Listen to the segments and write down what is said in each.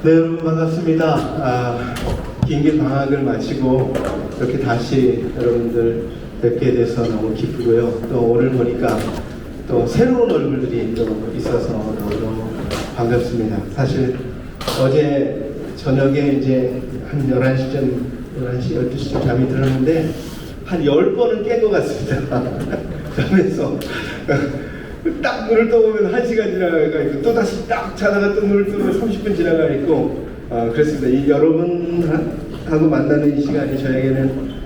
네, 여러분 반갑습니다. 긴 방학을 마치고 이렇게 다시 여러분들 뵙게 돼서 너무 기쁘고요. 또 오늘 보니까 또 새로운 얼굴들이 또 있어서 너무 반갑습니다. 사실 어제 저녁에 이제 한 11시, 12시쯤 잠이 들었는데 한 10번은 깬 것 같습니다. 그러면서 딱 눈을 떠보면 1시간 지나가 있고 또 다시 딱 자다가 또 눈을 뜨면 30분 지나가 있고 그렇습니다. 이 여러분하고 만나는 이 시간이 저에게는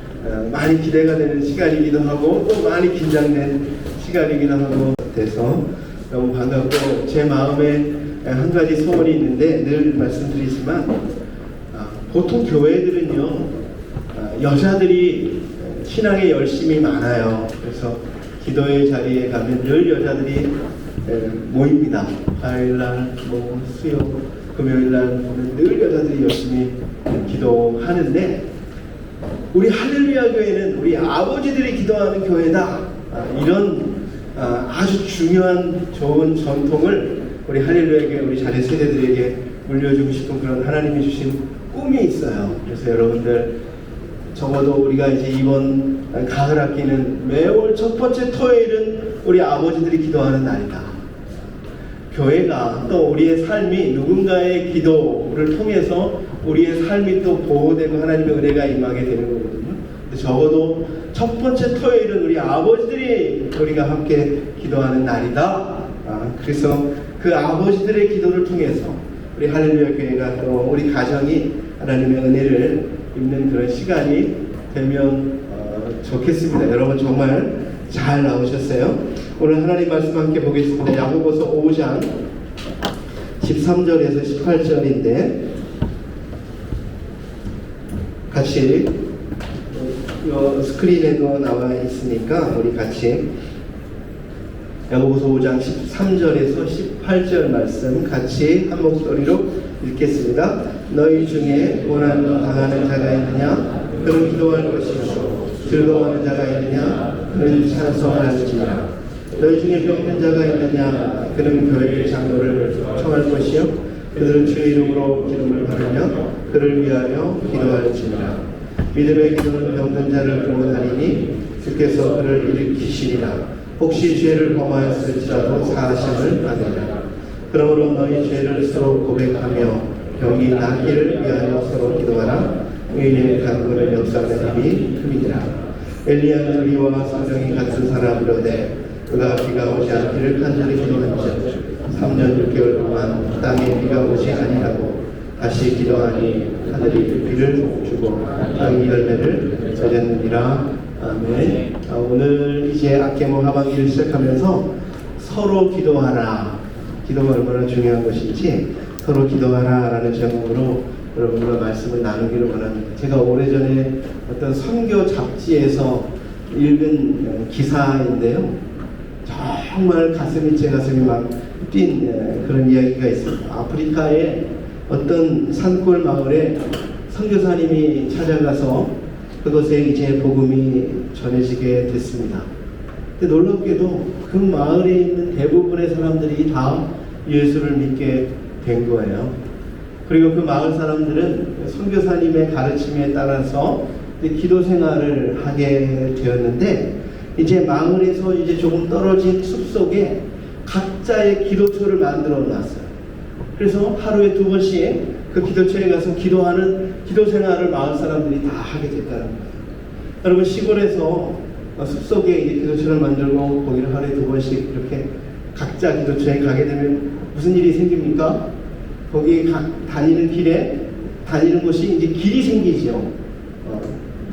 많이 기대가 되는 시간이기도 하고 또 많이 긴장된 시간이기도 하고 돼서 너무 반갑고 제 마음에 한 가지 소원이 있는데 늘 말씀드리지만 보통 교회들은요 여자들이 신앙에 열심히 많아요. 그래서 기도의 자리에 가면 늘 여자들이 모입니다. 화요일날, 수요, 금요일날 보면 늘 여자들이 열심히 기도하는데 우리 할렐루야 교회는 우리 아버지들이 기도하는 교회다. 이런 아주 중요한 좋은 전통을 우리 할렐루야 교회 우리 자녀 세대들에게 물려주고 싶은 그런 하나님이 주신 꿈이 있어요. 그래서 여러분들 적어도 우리가 이제 이번 가을 학기는 매월 첫 번째 토요일은 우리 아버지들이 기도하는 날이다. 교회가 또 우리의 삶이 누군가의 기도를 통해서 우리의 삶이 또 보호되고 하나님의 은혜가 임하게 되는 거거든요. 적어도 첫 번째 토요일은 우리 아버지들이 우리가 함께 기도하는 날이다. 그래서 그 아버지들의 기도를 통해서 우리 할렐루야 교회가 또 우리 가정이 하나님의 은혜를 입는 그런 시간이 되면 좋겠습니다. 여러분 정말 잘 나오셨어요? 오늘 하나님 말씀 함께 보겠습니다. 야고보서 5장 13절에서 18절인데 같이 스크린에도 나와 있으니까 우리 같이 야고보서 5장 13절에서 18절 말씀 같이 한 목소리로 읽겠습니다. 너희 중에 고난을 당하는 자가 있느냐? 그는 기도할 것이요. 즐거워하는 자가 있느냐? 그는 찬송할지니라. 너희 중에 병든 자가 있느냐? 그는 교회의 장로를 청할 것이요. 그들은 주의 이름으로 기름을 받으며 그를 위하여 기도할지니라. 믿음의 기도는 병든 자를 구원하리니 주께서 그를 일으키시리라. 혹시 죄를 범하였을지라도 사하심을 받으리라. 그러므로 너희 죄를 서로 고백하며 병이 낫기를 위하여 서로 기도하라. 의인의 간구는 역사하는 힘이 큼이니라. 엘리야는 우리와 사정이 같은 사람이로되 그가 비가 오지 않기를 간절히 기도한즉 3년 6개월 동안 땅에 비가 오지 아니하고 다시 기도하니 하늘이 비를 주고 땅이 열매를 맺었느니라. 아멘. 오늘 이제 아케모 하반기를 시작하면서 서로 기도하라. 기도가 얼마나 중요한 것인지 서로 기도하라 라는 제목으로 여러분과 말씀을 나누기를 원합니다. 제가 오래전에 어떤 선교 잡지에서 읽은 기사인데요. 정말 제 가슴이 막 뛴 그런 이야기가 있습니다. 아프리카의 어떤 산골 마을에 선교사님이 찾아가서 그것에 이제 복음이 전해지게 됐습니다. 근데 놀랍게도 그 마을에 있는 대부분의 사람들이 다 예수를 믿게 된 거예요. 그리고 그 마을 사람들은 선교사님의 가르침에 따라서 기도 생활을 하게 되었는데 이제 마을에서 이제 조금 떨어진 숲속에 각자의 기도처를 만들어 놨어요. 그래서 하루에 2번씩 그 기도처에 가서 기도하는 기도 생활을 마을 사람들이 다 하게 됐다는 거예요. 여러분 시골에서 숲속에 이제 기도처를 만들고 거기를 하루에 2번씩 이렇게 각자 기도처에 가게 되면 무슨 일이 생깁니까? 거기 다니는 길에 다니는 곳이 이제 길이 생기죠.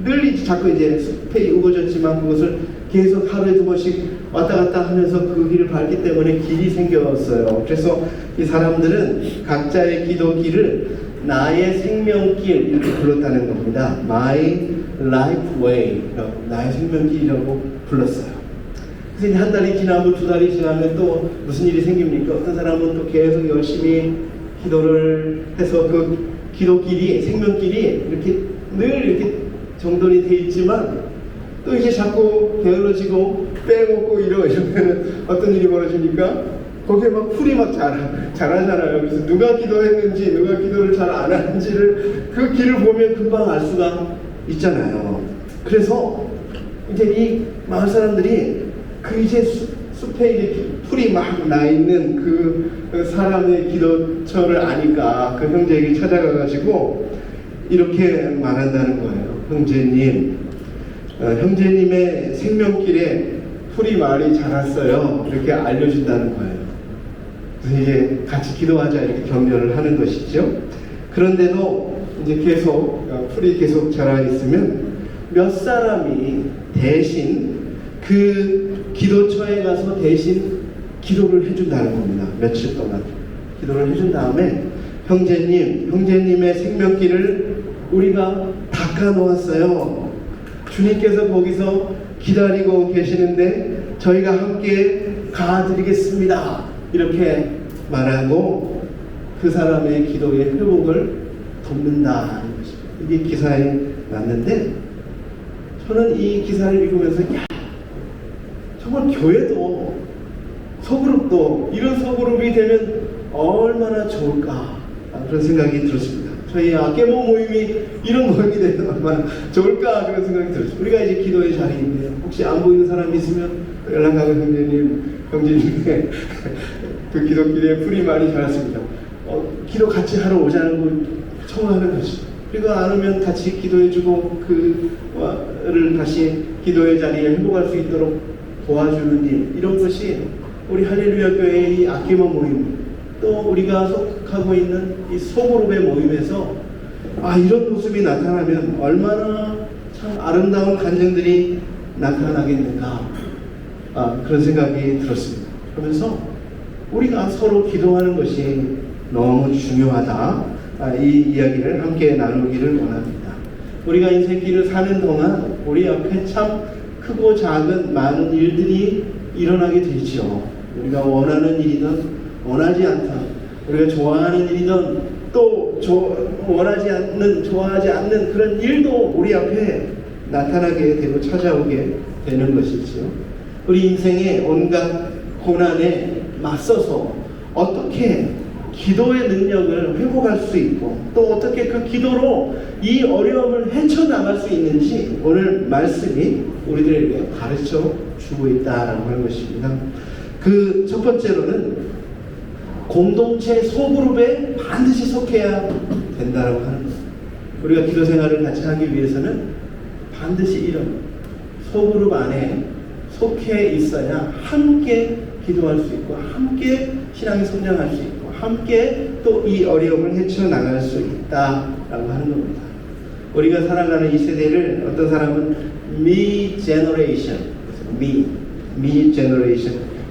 늘 이제 자꾸 이제 숲에 우거졌지만 그것을 계속 하루에 2번씩 왔다 갔다 하면서 그 길을 밟기 때문에 길이 생겼어요. 그래서 이 사람들은 각자의 기도길을 나의 생명길 이렇게 불렀다는 겁니다. My Life Way, 나의 생명길이라고 불렀어요. 그래서 한 달이 지나고 2달이 지나면 또 무슨 일이 생깁니까? 어떤 사람은 또 계속 열심히 기도를 해서 그 기도길이 생명길이 이렇게 늘 이렇게 정돈이 돼 있지만 또 이제 자꾸 게을러지고 빼먹고 이러면 어떤 일이 벌어집니까? 거기에 막 풀이 막 자라잖아요. 그래서 누가 기도했는지, 누가 기도를 잘 안 하는지를 그 길을 보면 금방 알 수가 있잖아요. 그래서 이제 이 마을 사람들이 그 이제 숲에 이제 풀이 막 나 있는 그 사람의 기도처를 아니까 그 형제에게 찾아가가지고 이렇게 말한다는 거예요. 형제님, 형제님의 생명길에 풀이 많이 자랐어요. 이렇게 알려준다는 거예요. 그래서 이제 같이 기도하자 이렇게 격려를 하는 것이죠. 그런데도 이제 계속 풀이 계속 자라 있으면 몇 사람이 대신 그 기도처에 가서 대신 기도를 해준다는 겁니다. 며칠 동안 기도를 해준 다음에 형제님의 생명길을 우리가 닦아 놓았어요. 주님께서 거기서 기다리고 계시는데 저희가 함께 가드리겠습니다. 이렇게 말하고 그 사람의 기도의 회복을 돕는다는 것입니다. 이게 기사에 났는데 저는 이 기사를 읽으면서 정말 교회도 소그룹도 이런 소그룹이 되면 얼마나 좋을까 그런 생각이 들었습니다. 저희 아케모 모임이 이런 모임이 되면 얼마나 좋을까 그런 생각이 들었습니다. 우리가 이제 기도의 자리인데 혹시 안 보이는 사람이 있으면 연락하고 형제님의 그 기도길에 풀이 많이 자랐습니다. 기도 같이 하러 오자는 걸 청하는 것이죠. 그리고 안 오면 같이 기도해주고 그를 다시 기도의 자리에 회복할 수 있도록 도와주는 일, 이런 것이 우리 할렐루야 교회의 이 아케모 모임, 또 우리가 속하고 있는 이 소그룹의 모임에서 이런 모습이 나타나면 얼마나 참 아름다운 간증들이 나타나겠는가 그런 생각이 들었습니다. 그러면서 우리가 서로 기도하는 것이 너무 중요하다, 이 이야기를 함께 나누기를 원합니다. 우리가 인생길을 사는 동안 우리 앞에 참 크고 작은 많은 일들이 일어나게 되죠. 우리가 원하는 일이든 원하지 않든, 우리가 좋아하는 일이든 또 좋아하지 않는 그런 일도 우리 앞에 나타나게 되고 찾아오게 되는 것이죠. 우리 인생의 온갖 고난에 맞서서 어떻게 기도의 능력을 회복할 수 있고 또 어떻게 그 기도로 이 어려움을 헤쳐나갈 수 있는지 오늘 말씀이 우리들에게 가르쳐 주고 있다라고 하는 것입니다. 그 첫 번째로는 공동체 소그룹에 반드시 속해야 된다라고 하는 것. 우리가 기도 생활을 같이 하기 위해서는 반드시 이런 소그룹 안에 속해 있어야 함께 기도할 수 있고 함께 신앙이 성장할 수 있고 함께 또 이 어려움을 헤쳐나갈 수 있다라고 하는 겁니다. 우리가 살아가는 이 세대를 어떤 사람은 me generation,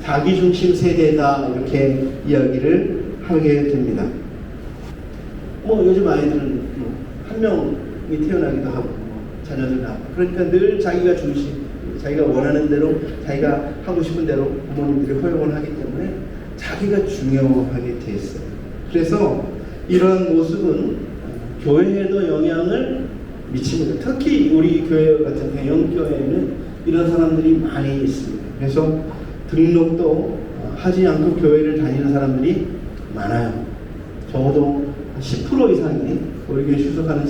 자기중심 세대다 이렇게 이야기를 하게 됩니다. 요즘 아이들은 한 명이 태어나기도 하고 자녀들 낳고 그러니까 늘 자기가 중심, 자기가 원하는 대로 자기가 하고 싶은 대로 부모님들이 허용을 하기 때문에 자기가 중요하게 돼 있어요. 그래서 이런 모습은 교회에도 영향을 미칩니다. 특히 우리 교회 같은 영교회에는 이런 사람들이 많이 있습니다. 그래서 등록도 하지 않고 교회를 다니는 사람들이 많아요. 적어도 10% 이상이 우리 교회 출석하는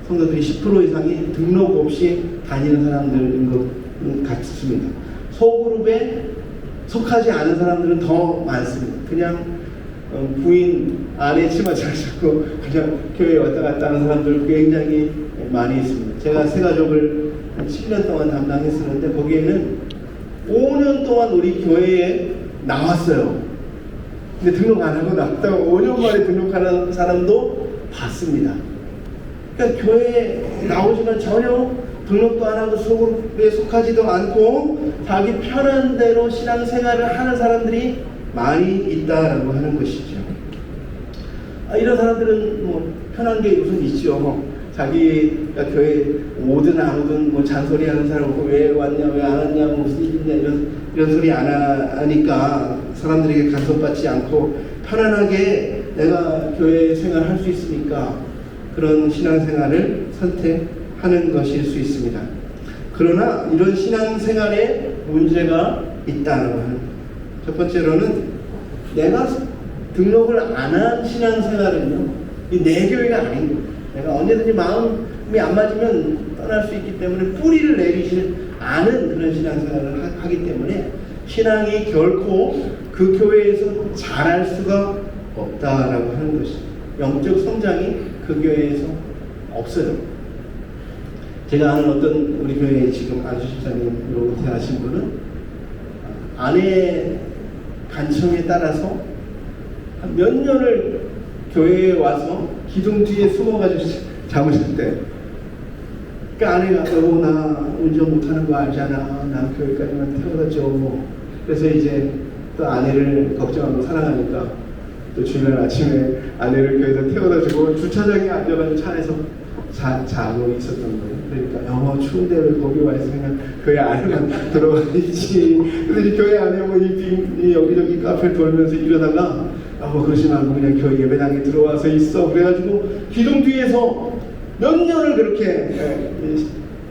성도들이 10% 이상이 등록 없이 다니는 사람들인 것 같습니다. 소그룹에 속하지 않은 사람들은 더 많습니다. 그냥 부인 아내 치마 잘 잡고 그냥 교회에 왔다 갔다 하는 사람들 굉장히 많이 있습니다. 제가 새가족을 한 7년 동안 담당했었는데 거기에는 5년 동안 우리 교회에 나왔어요. 근데 등록 안 하고 나왔다가 5년 만에 등록하는 사람도 봤습니다. 그러니까 교회에 나오지만 전혀 등록도 안 하고 소그룹에 속하지도 않고 자기 편한 대로 신앙생활을 하는 사람들이 많이 있다라고 하는 것이죠. 이런 사람들은 편한 게 무슨 있죠. 자기가 교회 오든 안 오든 잔소리하는 사람 없고 왜 왔냐 왜 안 왔냐 무슨 일이냐 이런 소리 안 하니까 사람들에게 간섭받지 않고 편안하게 내가 교회 생활할 수 있으니까 그런 신앙생활을 선택하는 것일 수 있습니다. 그러나 이런 신앙생활에 문제가 있다는 거예요. 첫 번째로는 내가 등록을 안 한 신앙생활은요, 이 내 교회가 아닌 거예요. 내가 언제든지 마음이 안 맞으면 떠날 수 있기 때문에 뿌리를 내리지 않은 그런 신앙생활을 하기 때문에 신앙이 결코 그 교회에서 자랄 수가 없다라고 하는 것이죠. 영적 성장이 그 교회에서 없어요. 제가 아는 어떤 우리 교회에 지금 안수 집사님으로 대하신 분은 아내 간청에 따라서 한 몇 년을 교회에 와서 기둥 뒤에 숨어가지고 잠으셨대요. 그러니까 아내가 나 운전 못하는 거 알잖아. 나 교회까지만 태워다 줘. 그래서 이제 또 아내를 걱정하고 사랑하니까 또 주말 아침에 아내를 교회에서 태워다 주고 주차장에 앉아가지고 차에서 자고 있었던 거예요. 그러니까 추운데 왜 거기 와 있으면 그냥 교회 안에만 들어가 있지. 근데 교회 안에 이 여기저기 카페 돌면서 이러다가 그러지 말고 그냥 교회 예배당에 들어와서 있어. 그래가지고 기둥 뒤에서 몇 년을 그렇게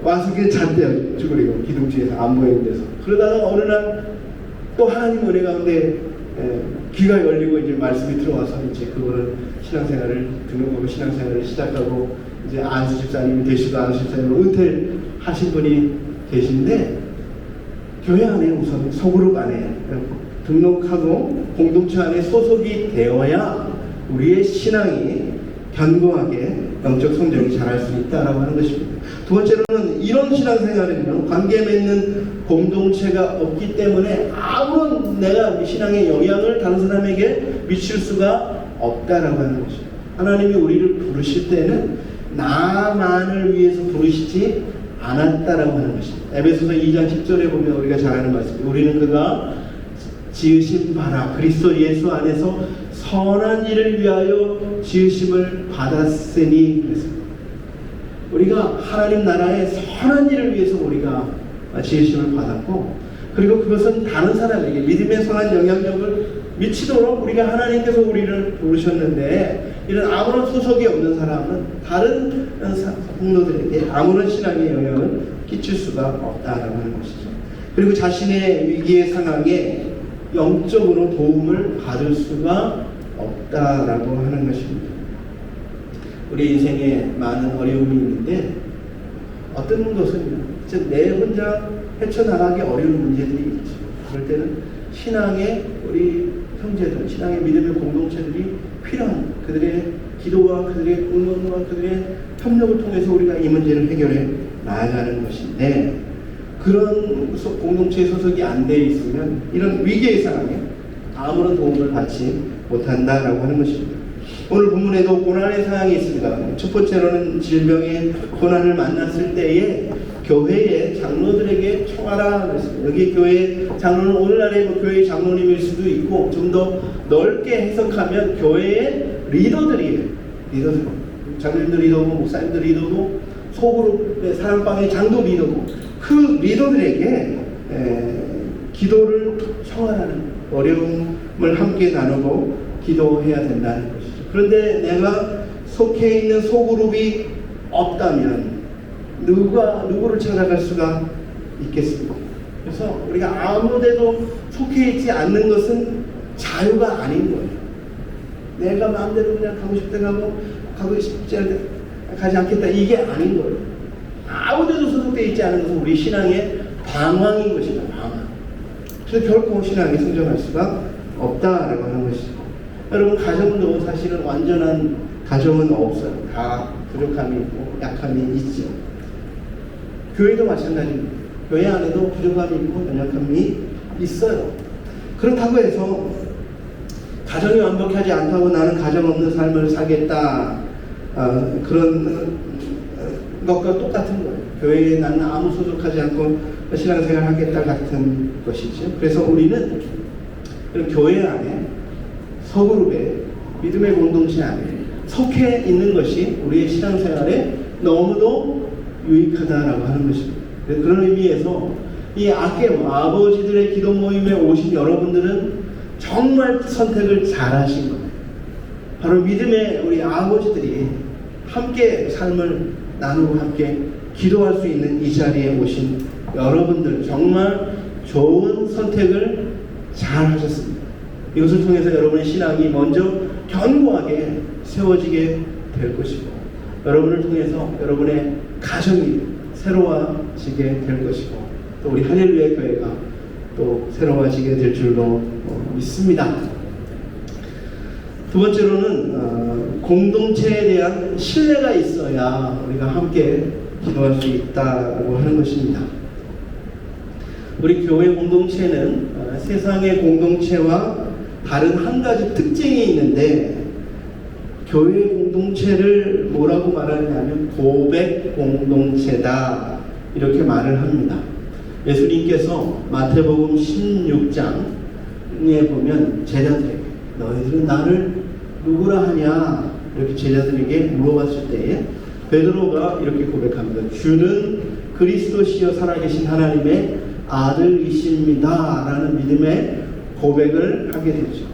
와서 그냥 잤대요. 쭈그리고 기둥 뒤에서 안 보이는 데서. 그러다가 어느 날 또 하나님 은혜 가운데 귀가 열리고 이제 말씀이 들어와서 이제 그거를 신앙생활을 등록하고 신앙생활을 시작하고 이제 안수 집사님이 되시고 안수 집사님으로 은퇴하신 분이 계신데 교회 안에 우선 소그룹 안에 등록하고 공동체 안에 소속이 되어야 우리의 신앙이 견고하게 영적 성장이 자랄 수 있다라고 하는 것입니다. 두 번째로는 이런 신앙생활은요, 관계 맺는 공동체가 없기 때문에 아무런 내가 신앙의 영향을 다른 사람에게 미칠 수가 없다라고 하는 것입니다. 하나님이 우리를 부르실 때는 나만을 위해서 부르시지 않았다라고 하는 것입니다. 에베소서 2장 10절에 보면 우리가 잘 아는 말씀입니다. 우리는 그가 지으신 바라 그리스도 예수 안에서 선한 일을 위하여 지으심을 받았으니, 그랬습니다. 우리가 하나님 나라의 선한 일을 위해서 우리가 지으심을 받았고, 그리고 그것은 다른 사람에게 믿음의 선한 영향력을 미치도록 우리가 하나님께서 우리를 부르셨는데, 이런 아무런 소속이 없는 사람은 다른 성도들에게 아무런 신앙의 영향을 끼칠 수가 없다라고 하는 것이죠. 그리고 자신의 위기의 상황에 영적으로 도움을 받을 수가 없다라고 하는 것입니다. 우리 인생에 많은 어려움이 있는데 어떤 것은 내 혼자 헤쳐나가기 어려운 문제들이 있죠. 그럴 때는 신앙의 우리 형제들, 신앙의 믿음의 공동체들이 필요한 그들의 기도와 그들의 응원과 그들의 협력을 통해서 우리가 이 문제를 해결해 나아가는 것인데, 그런 공동체에 소속이 안 돼 있으면 이런 위기의 상황에 아무런 도움을 받지 못한다라고 하는 것입니다. 오늘 본문에도 고난의 상황이 있습니다. 첫 번째로는 질병의 고난을 만났을 때에 교회의 장로들에게 청하라 그랬습니다. 여기 교회 장로는 오늘날의 교회의 장로님일 수도 있고, 좀 더 넓게 해석하면 교회의 리더들이에요. 리더들, 장로님들 리더고 목사님들 리더고 소그룹의 사랑방의 장도 리더고, 그 리더들에게 기도를 청하라는, 어려움을 함께 나누고 기도해야 된다는 것이죠. 그런데 내가 속해 있는 소그룹이 없다면 누구를 찾아갈 수가 있겠습니까? 그래서 우리가 아무데도 속해 있지 않는 것은 자유가 아닌 거예요. 내가 마음대로 그냥 가고 싶을 때 가고 싶지 않을 때 가지 않겠다, 이게 아닌 거예요. 아무데도 소속되어 있지 않은 것은 우리 신앙의 방황인 것이다. 방황. 그래서 결코 신앙이 성장할 수가 없다라고 하는 것이죠. 여러분, 가정도 사실은 완전한 가정은 없어요. 다 부족함이 있고 약함이 있죠. 교회도 마찬가지입니다. 교회 안에도 부족함이 있고 연약함이 있어요. 그렇다고 해서 가정이 완벽하지 않다고 나는 가정 없는 삶을 살겠다, 그런 것과 똑같은 거예요. 교회에 나는 아무 소속하지 않고 신앙생활 하겠다 같은 것이죠. 그래서 우리는 교회 안에, 소그룹에, 믿음의 공동체 안에 속해 있는 것이 우리의 신앙생활에 너무도 유익하다라고 하는 것입니다. 그런 의미에서 이 아버지들의 기도 모임에 오신 여러분들은 정말 선택을 잘 하신 거예요. 바로 믿음의 우리 아버지들이 함께 삶을 나누고 함께 기도할 수 있는 이 자리에 오신 여러분들 정말 좋은 선택을 잘 하셨습니다. 이것을 통해서 여러분의 신앙이 먼저 견고하게 세워지게 될 것이고, 여러분을 통해서 여러분의 가정이 새로워지게 될 것이고, 또 우리 할렐루야 교회가 또 새로워지게 될 줄로 믿습니다. 두 번째로는 공동체에 대한 신뢰가 있어야 우리가 함께 기도할 수 있다고 하는 것입니다. 우리 교회 공동체는 세상의 공동체와 다른 한 가지 특징이 있는데, 교회 공동체를 뭐라고 말하냐면 고백 공동체다 이렇게 말을 합니다. 예수님께서 마태복음 16장에 보면 제자들에게 너희들은 나를 누구라 하냐 이렇게 제자들에게 물어봤을 때에 베드로가 이렇게 고백합니다. 주는 그리스도시여 살아계신 하나님의 아들이십니다 라는 믿음의 고백을 하게 되죠.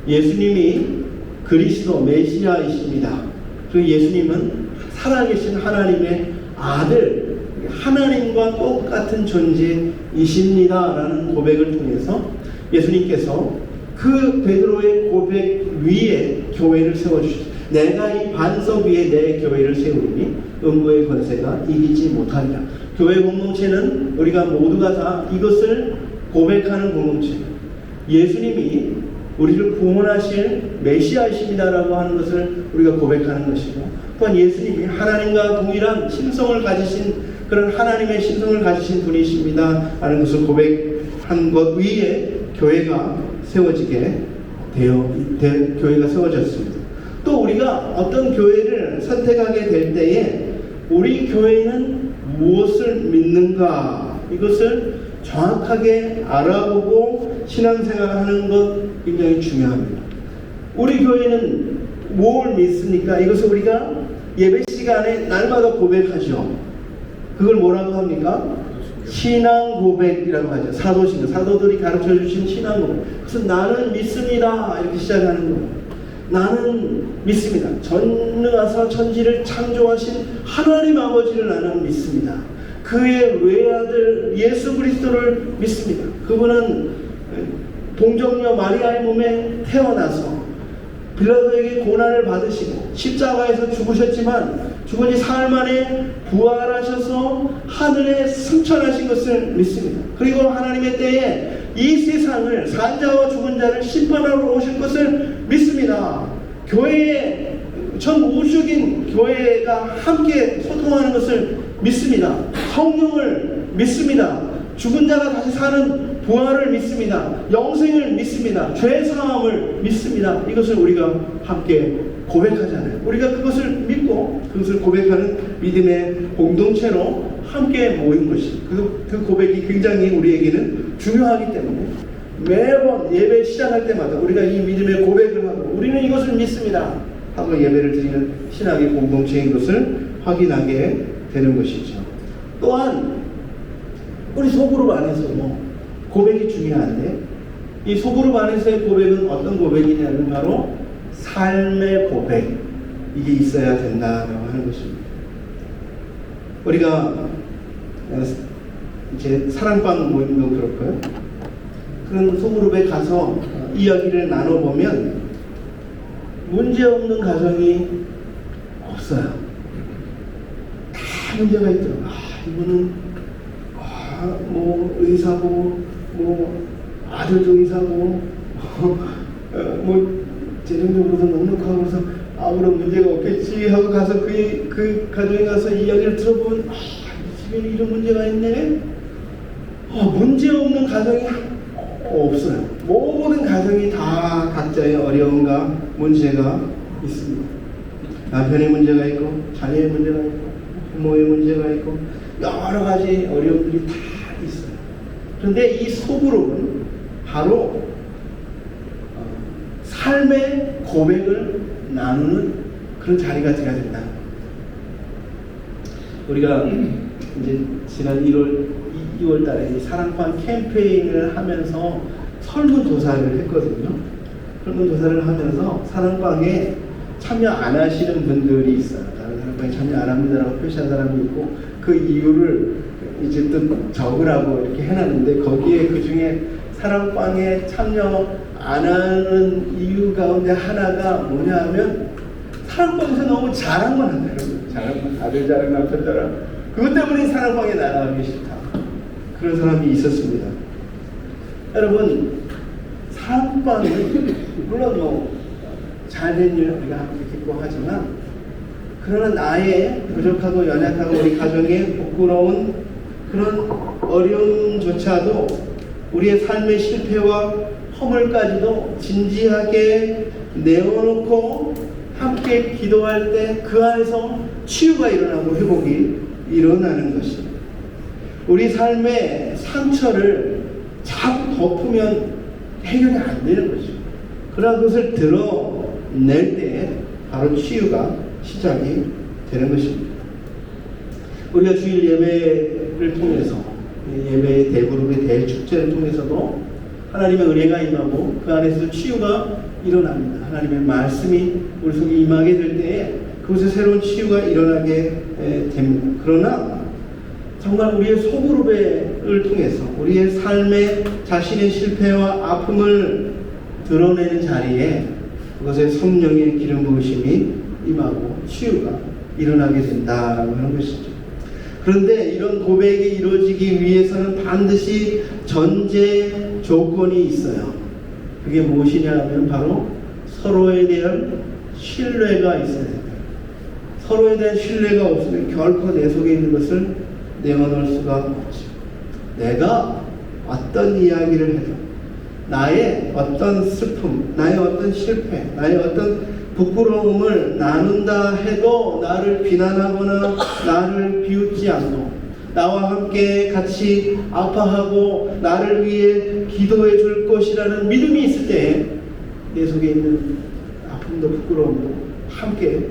예수님이 그리스도 메시아이십니다. 그리고 예수님은 살아계신 하나님의 아들, 하나님과 똑같은 존재이십니다 라는 고백을 통해서 예수님께서 그 베드로의 고백 위에 교회를 세워주셨습니다. 내가 이 반석 위에 내 교회를 세우리니 음부의 권세가 이기지 못하리라. 교회 공동체는 우리가 모두가 다 이것을 고백하는 공동체, 예수님이 우리를 구원하실 메시아이십니다라고 하는 것을 우리가 고백하는 것이고, 또한 예수님이 하나님과 동일한 신성을 가지신 그런 하나님의 신성을 가지신 분이십니다 라는 것을 고백한 것 위에 교회가 세워지게 교회가 세워졌습니다. 또 우리가 어떤 교회를 선택하게 될 때에 우리 교회는 무엇을 믿는가, 이것을 정확하게 알아보고 신앙생활하는 것 굉장히 중요합니다. 우리 교회는 뭘 믿습니까? 이것을 우리가 예배 시간에 날마다 고백하죠. 그걸 뭐라고 합니까? 신앙 고백이라고 하죠. 사도들이 가르쳐 주신 신앙 고백. 그래서 나는 믿습니다 이렇게 시작하는 거예요. 나는 믿습니다. 전능하사 천지를 창조하신 하나님 아버지를 나는 믿습니다. 그의 외아들 예수 그리스도를 믿습니다. 그분은 동정녀 마리아의 몸에 태어나서 빌라도에게 고난을 받으시고 십자가에서 죽으셨지만 죽은 지 사흘 만에 부활하셔서 하늘에 승천하신 것을 믿습니다. 그리고 하나님의 때에 이 세상을 산자와 죽은 자를 심판하러 오실 것을 믿습니다. 교회에 전 우주적인 교회가 함께 소통하는 것을 믿습니다. 성령을 믿습니다. 죽은 자가 다시 사는 부활을 믿습니다. 영생을 믿습니다. 죄 사함을 믿습니다. 이것을 우리가 함께 고백하잖아요. 우리가 그것을 믿고 그것을 고백하는 믿음의 공동체로 함께 모인 것이, 그 고백이 굉장히 우리에게는 중요하기 때문에 매번 예배 시작할 때마다 우리가 이 믿음의 고백을 하고 우리는 이것을 믿습니다 하고 예배를 드리는 신앙의 공동체인 것을 확인하게 되는 것이죠. 또한 우리 소그룹 안에서도 고백이 중요한데, 이 소그룹 안에서의 고백은 어떤 고백이냐면 바로 삶의 고백, 이게 있어야 된다고 하는 것입니다. 우리가 이제 사랑방 모임도 그렇고요, 그런 소그룹에 가서 이야기를 나눠보면 문제없는 가정이 없어요. 다 문제가 있더라고요. 이거는 뭐 의사고, 뭐 아들도 의사고, 뭐 재정적으로도 넉넉하고 그래서 아무런 문제가 없겠지 하고 가서 그 가정에 가서 이야기를 들어보면 이 집에는 이런 문제가 있네. 문제없는 가정이 없어요. 모든 가정이 다 각자의 어려움과 문제가 있습니다. 남편의 문제가 있고, 자녀의 문제가 있고, 부모의 문제가 있고, 여러 가지 어려움들이 다 있어요. 그런데 이 소그룹은 바로 삶의 고백을 나누는 그런 자리가 되어야 된다. 우리가 이제 지난 2월 달에 사랑방 캠페인을 하면서 설문조사를 했거든요. 설문조사를 하면서 사랑방에 참여 안 하시는 분들이 있어요. 다른 사랑방에 참여 안 합니다라고 표시한 사람이 있고, 그 이유를 이제 또 적으라고 이렇게 해놨는데, 거기에 그 중에 사랑방에 참여 안 하는 이유 가운데 하나가 뭐냐 하면, 사랑방에서 너무 자랑만 한다는 거예요. 자랑만, 아들 자랑, 남편 자랑. 그것 때문에 사랑방에 나가기 싫다. 그런 사람이 있었습니다. 여러분, 사랑방은 물론 뭐 잘된 일 우리가 함께 기뻐하지만, 그러나 나의 부족하고 연약하고 우리 가정의 부끄러운 그런 어려움조차도, 우리의 삶의 실패와 허물까지도 진지하게 내어놓고 함께 기도할 때 그 안에서 치유가 일어나고 회복이 일어나는 것입니다. 우리 삶의 상처를 자꾸 덮으면 해결이 안 되는 것이죠. 그러나 그것을 드러낼 때 바로 치유가 시작이 되는 것입니다. 우리가 주일 예배를 통해서, 예배의 대그룹의 대축제를 통해서도 하나님의 은혜가 임하고 그 안에서 치유가 일어납니다. 하나님의 말씀이 우리 속에 임하게 될 때에 그곳에 새로운 치유가 일어나게 됩니다. 그러나 정말 우리의 소그룹을 통해서 우리의 삶의 자신의 실패와 아픔을 드러내는 자리에 그것에 성령의 기름 부으심이 임하고 치유가 일어나게 된다라고 하는 것이죠. 그런데 이런 고백이 이루어지기 위해서는 반드시 전제 조건이 있어요. 그게 무엇이냐 하면 바로 서로에 대한 신뢰가 있어야 됩니다. 서로에 대한 신뢰가 없으면 결코 내 속에 있는 것을 내어놓을 수가 없죠. 내가 어떤 이야기를 해도, 나의 어떤 슬픔, 나의 어떤 실패, 나의 어떤 부끄러움을 나눈다 해도 나를 비난하거나 나를 비웃지 않고 나와 함께 같이 아파하고 나를 위해 기도해 줄 것이라는 믿음이 있을 때 내 속에 있는 아픔도 부끄러움도 함께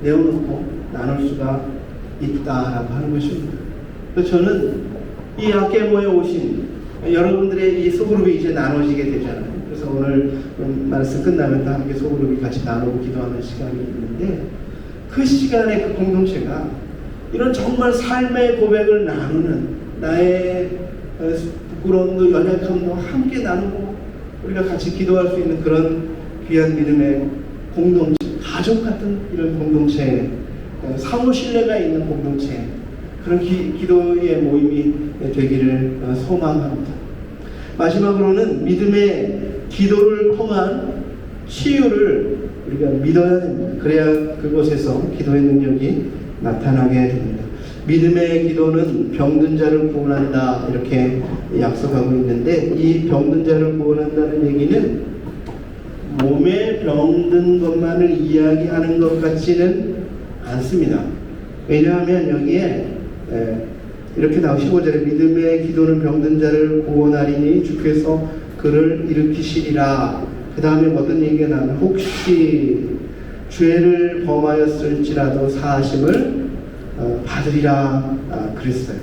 내어놓고 나눌 수가 있다라고 하는 것입니다. 그래서 저는 이 아케모에 오신 여러분들의 이 소그룹이 이제 나눠지게 되잖아요. 그래서 오늘 말씀 끝나면 다 함께 소그룹이 같이 나누고 기도하는 시간이 있는데, 그 시간에 그 공동체가 이런 정말 삶의 고백을 나누는, 나의 부끄러움도 연약함도 함께 나누고 우리가 같이 기도할 수 있는 그런 귀한 믿음의 공동체, 가족 같은 이런 공동체, 상호 신뢰가 있는 공동체, 그런 기도의 모임이 되기를 소망합니다. 마지막으로는 믿음의 기도를 통한 치유를 우리가 믿어야 됩니다. 그래야 그곳에서 기도의 능력이 나타나게 됩니다. 믿음의 기도는 병든 자를 구원한다, 이렇게 약속하고 있는데, 이 병든 자를 구원한다는 얘기는 몸에 병든 것만을 이야기하는 것 같지는 않습니다. 왜냐하면 여기에 이렇게 나오고 15절에 믿음의 기도는 병든 자를 구원하리니 주께서 그를 일으키시리라. 그 다음에 어떤 얘기가 나오면 혹시 죄를 범하였을지라도 사하심을 받으리라 그랬어요.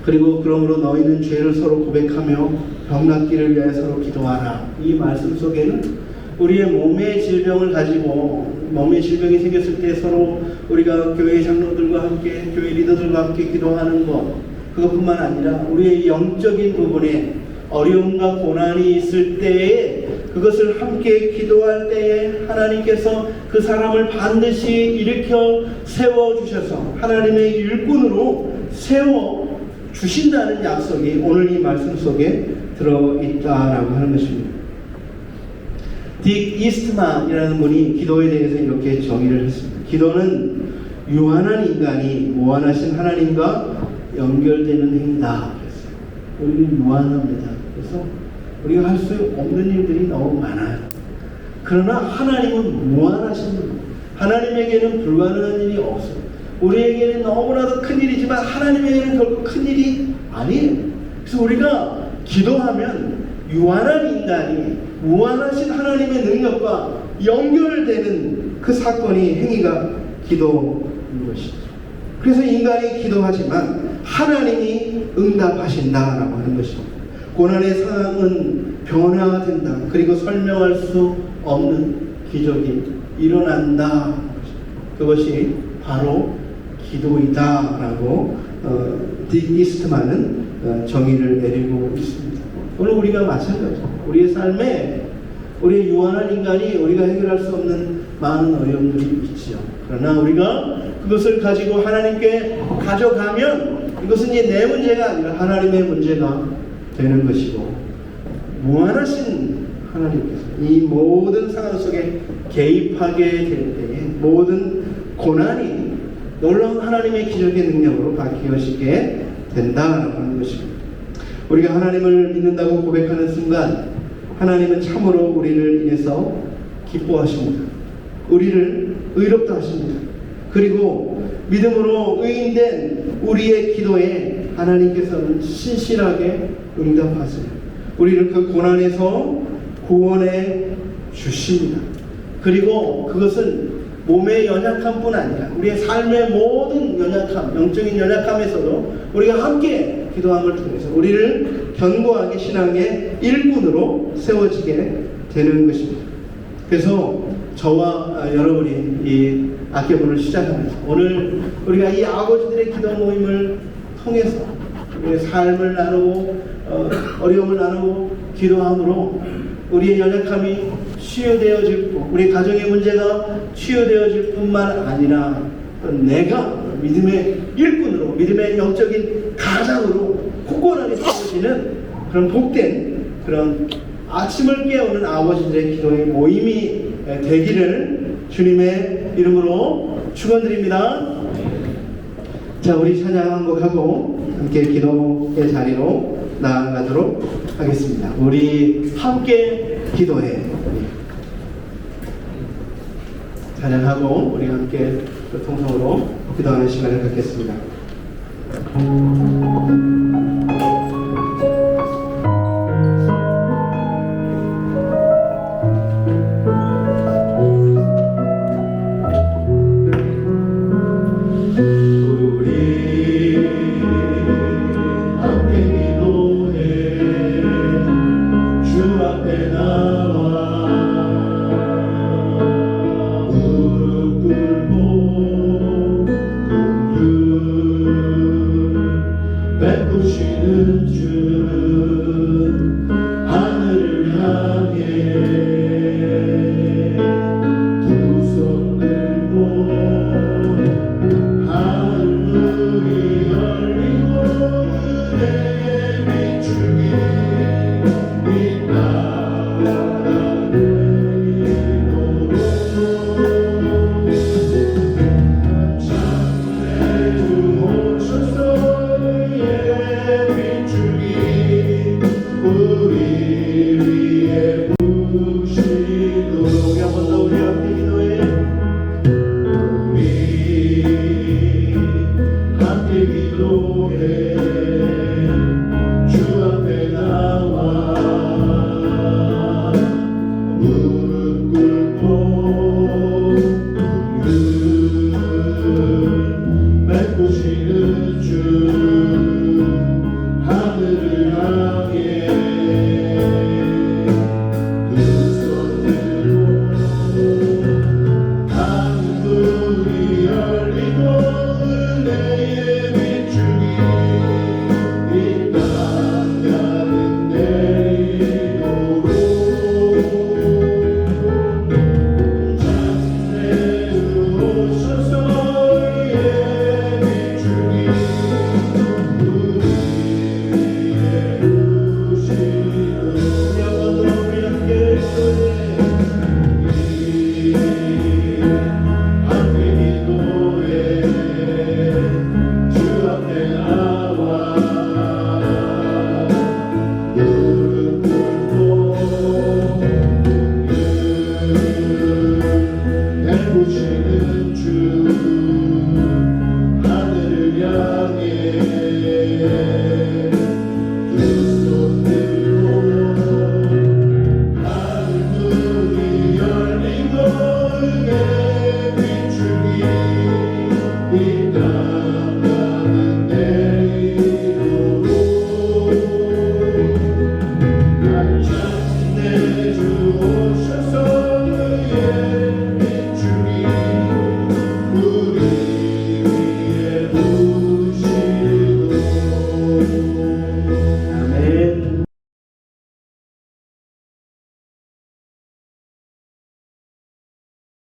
그리고 그러므로 너희는 죄를 서로 고백하며 병낫기를 위하여 서로 기도하라. 이 말씀 속에는 우리의 몸의 질병을 가지고, 몸의 질병이 생겼을 때 서로 우리가 교회 장로들과 함께, 교회 리더들과 함께 기도하는 것, 그것뿐만 아니라 우리의 영적인 부분에 어려움과 고난이 있을 때에 그것을 함께 기도할 때에 하나님께서 그 사람을 반드시 일으켜 세워주셔서 하나님의 일꾼으로 세워주신다는 약속이 오늘 이 말씀 속에 들어있다라고 하는 것입니다. 딕 이스트만이라는 분이 기도에 대해서 이렇게 정의를 했습니다. 기도는 유한한 인간이 무한하신 하나님과 연결되는 행위다. 그랬어요. 우리는 유한합니다. 그래서 우리가 할 수 없는 일들이 너무 많아요. 그러나 하나님은 무한하신 분. 하나님에게는 불가능한 일이 없어요. 우리에게는 너무나도 큰 일이지만 하나님에게는 결코 큰 일이 아니에요. 그래서 우리가 기도하면 유한한 인간이 무한하신 하나님의 능력과 연결되는 그 사건이, 행위가 기도인 것이죠. 그래서 인간이 기도하지만 하나님이 응답하신다라고 하는 것입니다. 고난의 상황은 변화된다. 그리고 설명할 수 없는 기적이 일어난다. 그것이 바로 기도이다라고 딕 이스트만은 정의를 내리고 있습니다. 오늘 우리가 마찬가지입니다. 우리의 삶에 우리의 유한한 인간이 우리가 해결할 수 없는 많은 어려움들이 있지요. 그러나 우리가 그것을 가지고 하나님께 가져가면 이것은 이제 내 문제가 아니라 하나님의 문제가 되는 것이고, 무한하신 하나님께서 이 모든 상황 속에 개입하게 될 때에 모든 고난이 놀라운 하나님의 기적의 능력으로 바뀌어지게 된다라고 하는 것입니다. 우리가 하나님을 믿는다고 고백하는 순간 하나님은 참으로 우리를 인해서 기뻐하십니다. 우리를 의롭다 하십니다. 그리고 믿음으로 의인된 우리의 기도에 하나님께서는 신실하게 응답하세요. 우리를 그 고난에서 구원해 주십니다. 그리고 그것은 몸의 연약함뿐 아니라 우리의 삶의 모든 연약함, 영적인 연약함에서도 우리가 함께 기도함을 통해서 우리를 견고하게 신앙의 일꾼으로 세워지게 되는 것입니다. 그래서 저와 여러분이 이 악기분을 시작합니다. 오늘 우리가 이 아버지들의 기도 모임을 통해서 우리의 삶을 나누고 어려움을 나누고 기도함으로 우리의 연약함이 치유되어질 뿐, 우리 가정의 문제가 치유되어질 뿐만 아니라 내가 믿음의 일꾼으로, 믿음의 영적인 가장으로 굳건하게 세워지는 그런 복된 그런 아침을 깨우는 아버지들의 기도의 모임이 되기를 주님의 이름으로 축원드립니다. 자, 우리 찬양 한 곡 하고 함께 기도의 자리로 나아가도록 하겠습니다. 우리 함께 기도해. 찬양하고 우리 함께 통성으로 기도하는 시간을 갖겠습니다.